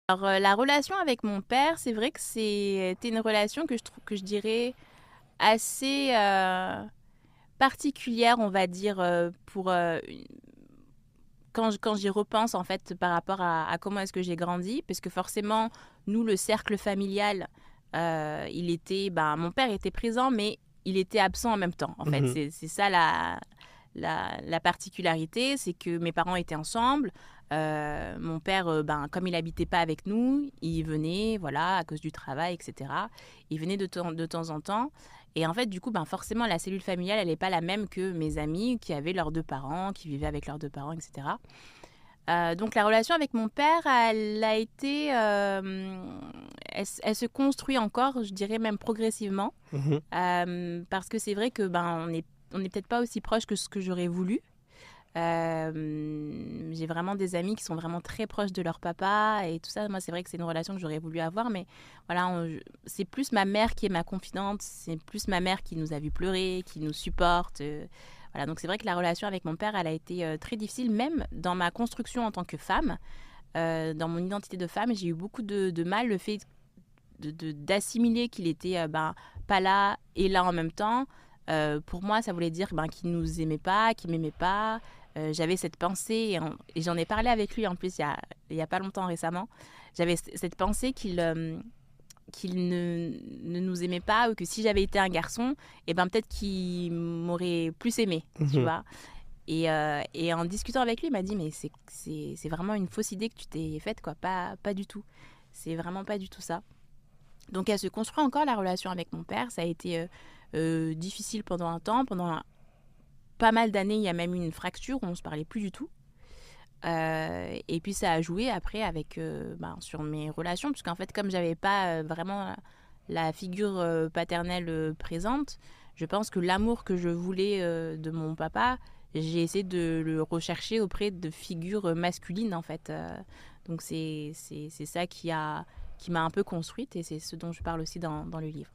Alors, la relation avec mon père, c'est vrai que c'était une relation que je dirais assez particulière, on va dire, quand j'y repense, en fait, par rapport à comment est-ce que j'ai grandi. Parce que forcément, nous, le cercle familial, mon père était présent, mais il était absent en même temps, en fait. Mhm. C'est ça la particularité, c'est que mes parents étaient ensemble. Mon père, comme il habitait pas avec nous, il venait, voilà, à cause du travail, etc. Il venait de temps en temps. Et en fait, du coup, forcément, la cellule familiale, elle n'est pas la même que mes amis qui avaient leurs deux parents, qui vivaient avec leurs deux parents, etc. Donc la relation avec mon père, elle a été, elle se construit encore, je dirais même progressivement, Mhm. parce que c'est vrai que on est peut-être pas aussi proche que ce que j'aurais voulu. J'ai vraiment des amis qui sont vraiment très proches de leur papa et tout ça. Moi, c'est vrai que c'est une relation que j'aurais voulu avoir, mais voilà, c'est plus ma mère qui est ma confidente, c'est plus ma mère qui nous a vu pleurer, qui nous supporte. Voilà, donc c'est vrai que la relation avec mon père, elle a été très difficile, même dans ma construction en tant que femme, dans mon identité de femme. J'ai eu beaucoup de mal le fait d'assimiler qu'il était pas là et là en même temps. Pour moi, ça voulait dire qu'il nous aimait pas, qu'il m'aimait pas. J'avais cette pensée, et j'en ai parlé avec lui en plus il y a pas longtemps récemment. J'avais cette pensée qu'il ne nous aimait pas, ou que si j'avais été un garçon, et peut-être qu'il m'aurait plus aimé, tu Mhm. vois. Et en discutant avec lui, il m'a dit, mais c'est vraiment une fausse idée que tu t'es faite, quoi. Pas du tout. C'est vraiment pas du tout ça. Donc elle se construit encore, la relation avec mon père. Ça a été difficile pendant un temps. Pendant pas mal d'années, il y a même eu une fracture où on ne se parlait plus du tout. Et puis ça a joué après sur mes relations, puisqu'en fait, comme j'avais pas vraiment la figure paternelle présente, je pense que l'amour que je voulais de mon papa, j'ai essayé de le rechercher auprès de figures masculines, en fait. Donc c'est ça qui m'a un peu construite, et c'est ce dont je parle aussi dans le livre.